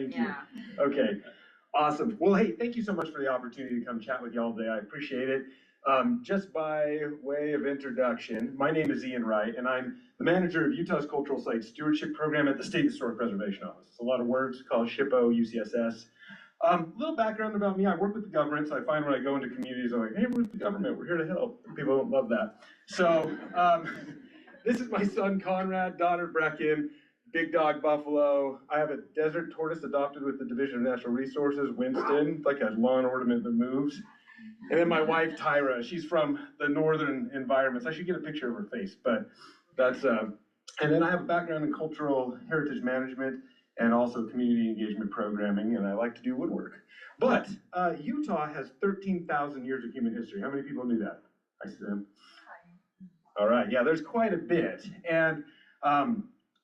Thank you. Okay, awesome. Well, hey, thank you so much for the opportunity to come chat with y'all today. I appreciate it. Just by way of introduction, my name is Ian Wright, and I'm the manager of Utah's Cultural Site Stewardship Program at the State Historic Preservation Office. It's a lot of words, called SHPO, UCSS. Little background about me, I work with the government, so I find when I go into communities, I'm like, hey, we're with the government, we're here to help. People don't love that. So, this is my son Conrad, daughter Brecken, big dog Buffalo. I have a desert tortoise adopted with the Division of Natural Resources, Winston, like a lawn ornament that moves. And then my wife Tyra, she's from the northern environments. I should get a picture of her face, but that's, and then I have a background in cultural heritage management and also community engagement programming, and I like to do woodwork. But Utah has 13,000 years of human history. How many people knew that? I see them. All right, yeah, there's quite a bit. And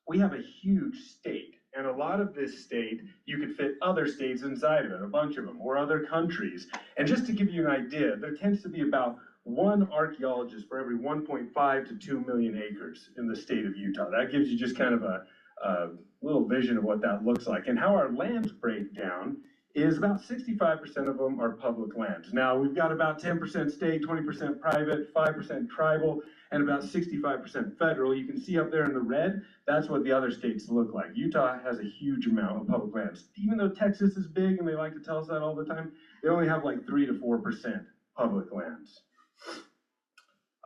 we have a huge state. And a lot of this state, you could fit other states inside of it, a bunch of them, or other countries. And just to give you an idea, there tends to be about one archaeologist for every 1.5 to 2 million acres in the state of Utah. That gives you just kind of a little vision of what that looks like. And how our lands break down is about 65% of them are public lands. Now, we've got about 10% state, 20% private, 5% tribal, and about 65% federal. You can see up there in the red, that's what the other states look like. Utah has a huge amount of public lands. Even though Texas is big and they like to tell us that all the time, they only have like 3 to 4% public lands.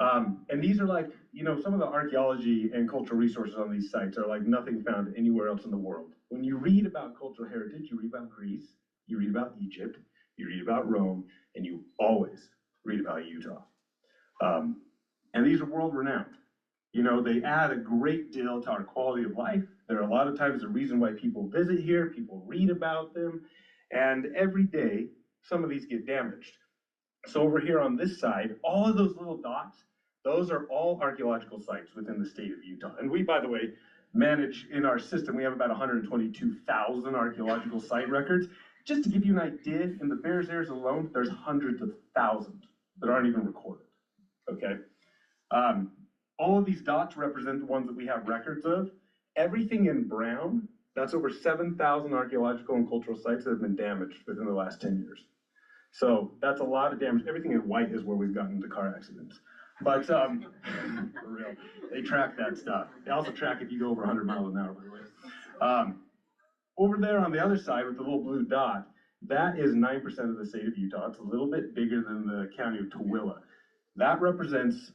And these are like, you know, some of the archaeology and cultural resources on these sites are like nothing found anywhere else in the world. When you read about cultural heritage, you read about Greece, you read about Egypt, you read about Rome, and you always read about Utah. And these are world-renowned. You know, they add a great deal to our quality of life. They're a lot of times the reason why people visit here, people read about them, and every day, some of these get damaged. So over here on this side, all of those little dots, those are all archaeological sites within the state of Utah. And we, by the way, manage in our system, we have about 122,000 archaeological site records. Just to give you an idea, in the Bears Ears alone, there's hundreds of thousands that aren't even recorded, okay? All of these dots represent the ones that we have records of. Everything in brown, that's over 7,000 archaeologial and cultural sites that have been damaged within the last 10 years. So that's a lot of damage. Everything in white is where we've gotten into car accidents. But for real, they track that stuff. They also track if you go over 100 miles an hour, by the way. Over there on the other side with the little blue dot, that is 9% of the state of Utah. It's a little bit bigger than the county of Tooele. That represents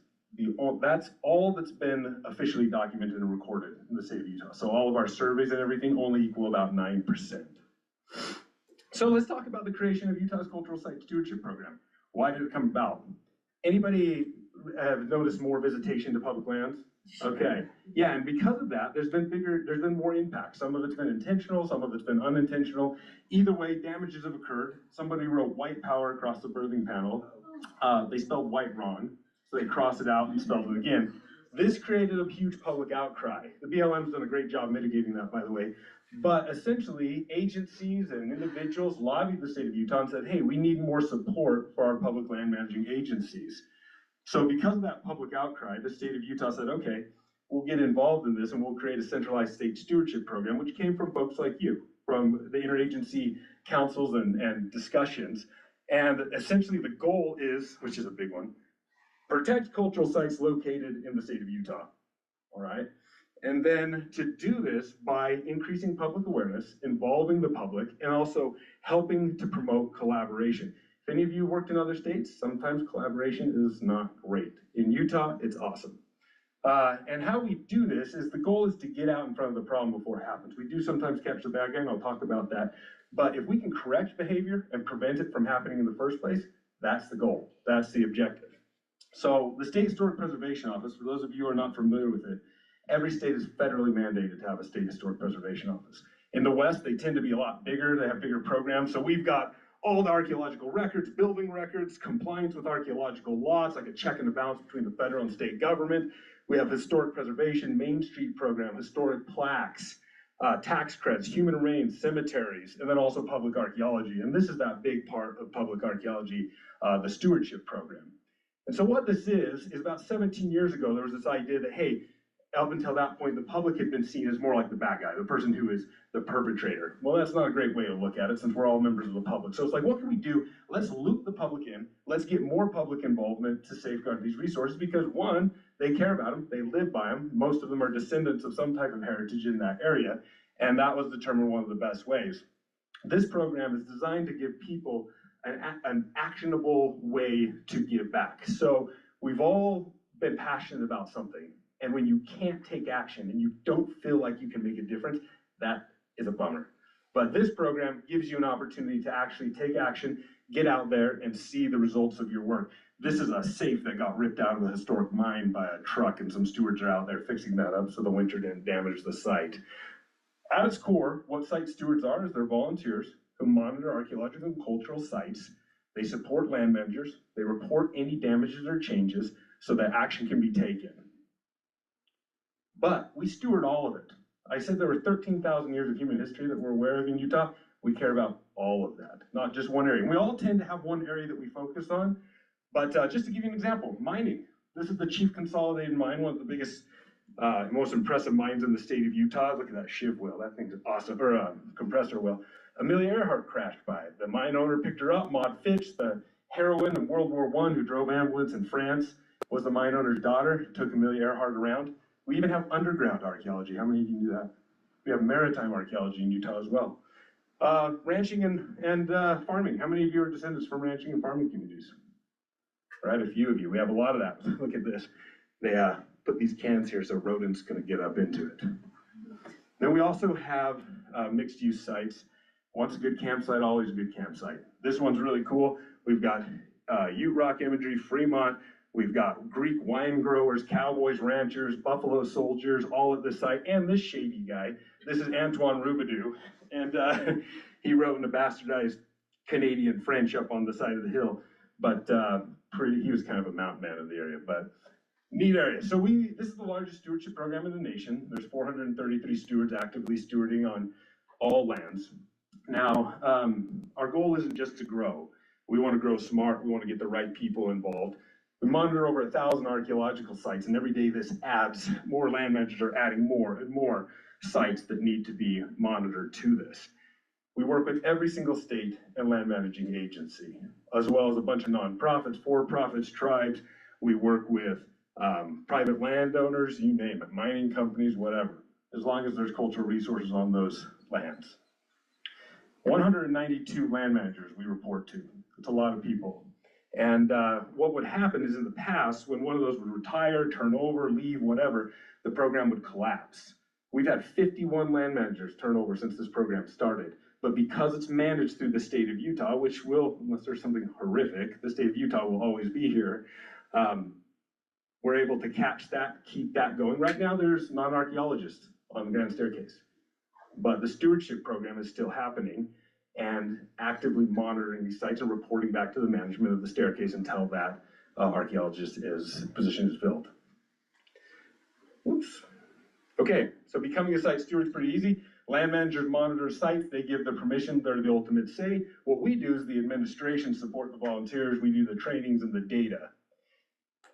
that's all that's been officially documented and recorded in the state of Utah. So all of our surveys and everything only equal about 9%. So let's talk about the creation of Utah's Cultural Site Stewardship Program. Why did it come about? Anybody have noticed more visitation to public lands? Okay, yeah, and because of that, there's been more impact. Some of it's been intentional, some of it's been unintentional. Either way, damages have occurred. Somebody wrote white power across the birthing panel. They spelled white wrong, so they crossed it out and spelled it again. This created a huge public outcry. The BLM's done a great job mitigating that, by the way. But essentially, agencies and individuals lobbied the state of Utah and said, hey, we need more support for our public land managing agencies. So because of that public outcry, the state of Utah said, okay, we'll get involved in this and we'll create a centralized state stewardship program, which came from folks like you, from the interagency councils and discussions. And essentially the goal is, which is a big one, protect cultural sites located in the state of Utah, all right? And then to do this by increasing public awareness, involving the public, and also helping to promote collaboration. If any of you worked in other states, sometimes collaboration is not great. In Utah, it's awesome. And how we do this is the goal is to get out in front of the problem before it happens. We do sometimes catch the bad guy, and I'll talk about that. But if we can correct behavior and prevent it from happening in the first place, that's the goal. That's the objective. So the State Historic Preservation Office, for those of you who are not familiar with it, every state is federally mandated to have a State Historic Preservation Office. In the West, they tend to be a lot bigger. They have bigger programs. So we've got all the archaeological records, building records, compliance with archaeological laws, like a check and a balance between the federal and state government. We have historic preservation, Main Street program, historic plaques, tax credits, human remains, cemeteries, and then also public archaeology. And this is that big part of public archaeology, the stewardship program. And so what this is about 17 years ago, there was this idea that, hey, up until that point, the public had been seen as more like the bad guy, the person who is the perpetrator. Well, that's not a great way to look at it since we're all members of the public. So it's like, what can we do? Let's loop the public in. Let's get more public involvement to safeguard these resources because one, they care about them, they live by them. Most of them are descendants of some type of heritage in that area. And that was determined one of the best ways. This program is designed to give people an actionable way to give back. So we've all been passionate about something. And when you can't take action and you don't feel like you can make a difference, that is a bummer. But this program gives you an opportunity to actually take action, get out there and see the results of your work. This is a safe that got ripped out of the historic mine by a truck, and some stewards are out there fixing that up so the winter didn't damage the site. At its core, what site stewards are is they're volunteers who monitor archaeological and cultural sites. They support land managers. They report any damages or changes so that action can be taken. But we steward all of it. I said there were 13,000 years of human history that we're aware of in Utah. We care about all of that, not just one area. And we all tend to have one area that we focus on. But just to give you an example, mining. This is the Chief Consolidated Mine, one of the biggest, most impressive mines in the state of Utah. Look at that shiv well, that thing's awesome, or compressor well. Amelia Earhart crashed by it. The mine owner picked her up. Maud Fitch, the heroine in World War I who drove ambulance in France, was the mine owner's daughter, took Amelia Earhart around. We even have underground archaeology. How many of you knew that? We have maritime archaeology in Utah as well. Ranching and farming. How many of you are descendants from ranching and farming communities? Right, a few of you. We have a lot of that. Look at this. They put these cans here so rodents couldn't get up into it. Then we also have mixed use sites. Once a good campsite, always a good campsite. This one's really cool. We've got Ute Rock imagery, Fremont. We've got Greek wine growers, cowboys, ranchers, buffalo soldiers, all at this site. And this shady guy. This is Antoine Roubidoux. And he wrote in a bastardized Canadian French up on the side of the hill. But he was kind of a mountain man of the area. But neat area. So this is the largest stewardship program in the nation. There's 433 stewards actively stewarding on all lands. Now, our goal isn't just to grow. We want to grow smart. We want to get the right people involved. We monitor over 1,000 archaeological sites, and every day this adds, more land managers are adding more and more sites that need to be monitored to this. We work with every single state and land managing agency, as well as a bunch of nonprofits, for-profits, tribes. We work with private landowners, you name it, mining companies, whatever, as long as there's cultural resources on those lands. 192 land managers we report to. It's a lot of people. And what would happen is in the past, when one of those would retire, turn over, leave, whatever, the program would collapse. We've had 51 land managers turn over since this program started. But because it's managed through the state of Utah, which will, unless there's something horrific, the state of Utah will always be here, we're able to catch that, keep that going. Right now, there's non-archaeologists on the Grand Staircase. But the stewardship program is still happening and actively monitoring these sites and reporting back to the management of the staircase until that position is filled. Whoops. Okay, so becoming a site steward is pretty easy. Land managers monitor sites, they give the permission, they're the ultimate say. What we do is the administration support the volunteers, we do the trainings and the data.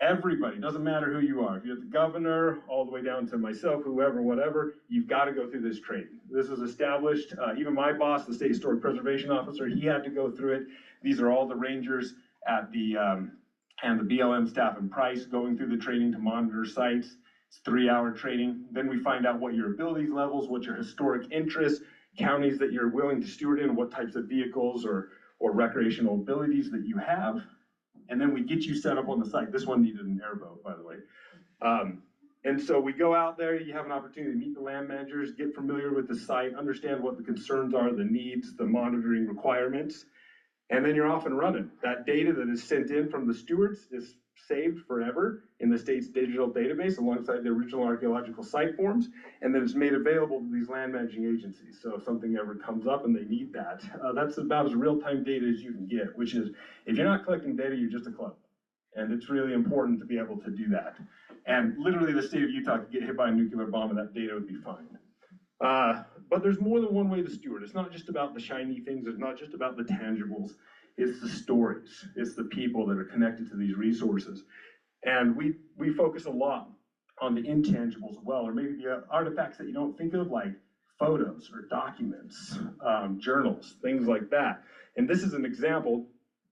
Everybody, doesn't matter who you are, if you're the governor, all the way down to myself, whoever, whatever, you've got to go through this training. This was established, even my boss, the State Historic Preservation Officer, he had to go through it. These are all the rangers at the, and the BLM staff in Price going through the training to monitor sites. It's 3-hour training. Then we find out what your abilities levels, what your historic interests, counties that you're willing to steward in, what types of vehicles or recreational abilities that you have. And then we get you set up on the site. This one needed an airboat, by the way. And so we go out there, you have an opportunity to meet the land managers, get familiar with the site, understand what the concerns are, the needs, the monitoring requirements, and then you're off and running. That data that is sent in from the stewards is saved forever in the state's digital database alongside the original archaeological site forms, and then it's made available to these land managing agencies. So if something ever comes up and they need that, that's about as real-time data as you can get, which is, if you're not collecting data, you're just a club. And it's really important to be able to do that. And literally the state of Utah could get hit by a nuclear bomb and that data would be fine. But there's more than one way to steward. It's not just about the shiny things, it's not just about the tangibles. It's the stories, it's the people that are connected to these resources. And we focus a lot on the intangibles as well, or maybe the artifacts that you don't think of, like photos or documents, journals, things like that. And this is an example.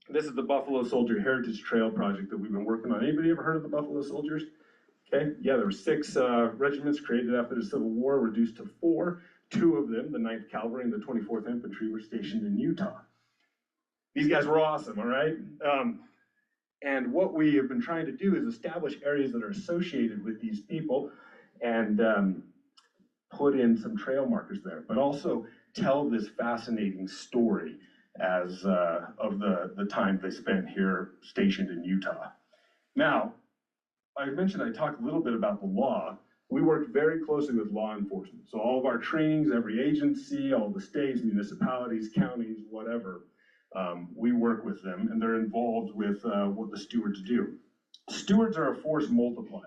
This is the Buffalo Soldier Heritage Trail project that we've been working on. Anybody ever heard of the Buffalo Soldiers? Okay, yeah, there were 6 regiments created after the Civil War, reduced to 4. 2 of them, the 9th Cavalry and the 24th Infantry, were stationed in Utah. These guys were awesome, all right? And what we have been trying to do is establish areas that are associated with these people and put in some trail markers there, but also tell this fascinating story as of the time they spent here stationed in Utah. Now, I mentioned I talked a little bit about the law. We work very closely with law enforcement. So all of our trainings, every agency, all the states, municipalities, counties, whatever, we work with them, and they're involved with what the stewards do. Stewards are a force multiplier.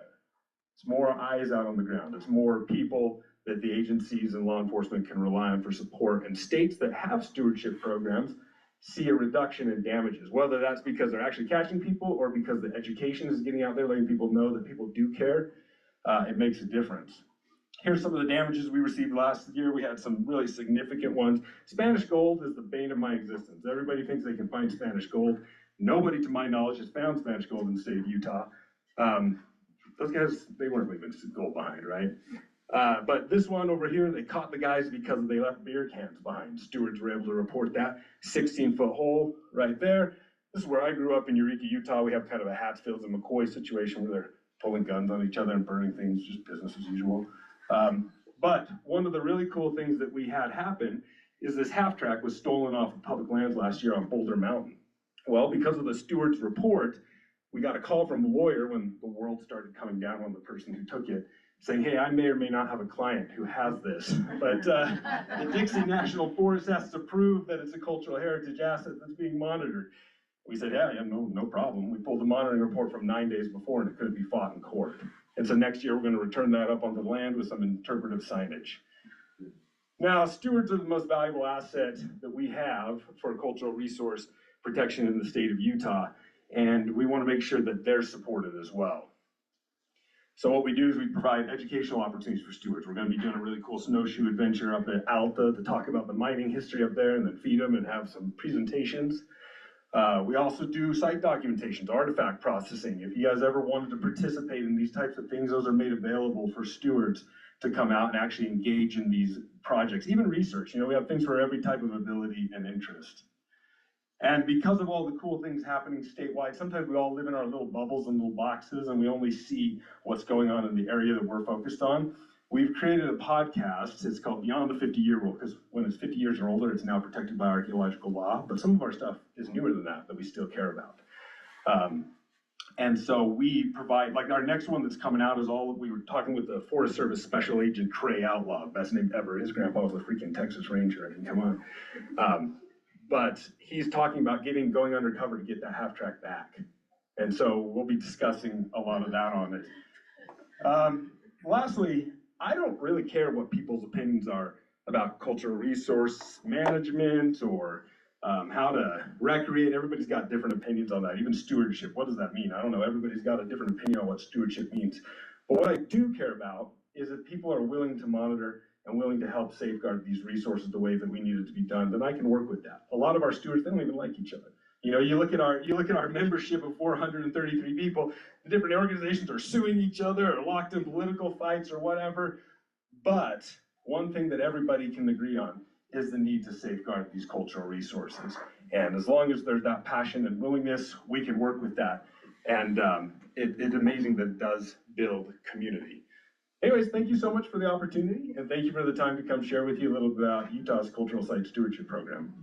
It's more eyes out on the ground. It's more people that the agencies and law enforcement can rely on for support. And states that have stewardship programs see a reduction in damages, whether that's because they're actually catching people or because the education is getting out there, letting people know that people do care. It makes a difference. Here's some of the damages we received last year. We had some really significant ones. Spanish gold is the bane of my existence. Everybody thinks they can find Spanish gold. Nobody, to my knowledge, has found Spanish gold in the state of Utah. Those guys, they weren't leaving gold behind, right? But this one over here, they caught the guys because they left beer cans behind. Stewards were able to report that. 16-foot hole right there. This is where I grew up in Eureka, Utah. We have kind of a Hatfields and McCoy situation where they're pulling guns on each other and burning things, just business as usual. But one of the really cool things that we had happen is this half track was stolen off of public lands last year on Boulder Mountain. Well, because of the steward's report, we got a call from a lawyer when the world started coming down on the person who took it, saying, hey, I may or may not have a client who has this, but the Dixie National Forest has to prove that it's a cultural heritage asset that's being monitored. We said, yeah, no problem. We pulled the monitoring report from 9 days before and it couldn't be fought in court. And so next year, we're going to return that up onto the land with some interpretive signage. Now, stewards are the most valuable asset that we have for cultural resource protection in the state of Utah, and we want to make sure that they're supported as well. So what we do is we provide educational opportunities for stewards. We're going to be doing a really cool snowshoe adventure up at Alta to talk about the mining history up there and then feed them and have some presentations. We also do site documentations, artifact processing. If you guys ever wanted to participate in these types of things, those are made available for stewards to come out and actually engage in these projects, even research. You know, we have things for every type of ability and interest. And because of all the cool things happening statewide, sometimes we all live in our little bubbles and little boxes and we only see what's going on in the area that we're focused on. We've created a podcast. It's called Beyond the 50-Year Rule, because when it's 50 years or older, it's now protected by archaeological law. But some of our stuff is newer than that we still care about. And so we provide, like our next one that's coming out is we were talking with the Forest Service Special Agent Trey Outlaw, best name ever. His grandpa was a freaking Texas Ranger. I mean, come on. But he's talking about going undercover to get that half track back. And so we'll be discussing a lot of that on it. Lastly, I don't really care what people's opinions are about cultural resource management or how to recreate. Everybody's got different opinions on that, even stewardship. What does that mean? I don't know. Everybody's got a different opinion on what stewardship means. But what I do care about is that people are willing to monitor and willing to help safeguard these resources the way that we need it to be done, then I can work with that. A lot of our stewards, they don't even like each other. You know, you look at our membership of 433 people, the different organizations are suing each other or locked in political fights or whatever. But one thing that everybody can agree on is the need to safeguard these cultural resources. And as long as there's that passion and willingness, we can work with that. And it's amazing that it does build community. Anyways, thank you so much for the opportunity, and thank you for the time to come share with you a little bit about Utah's Cultural Site Stewardship Program.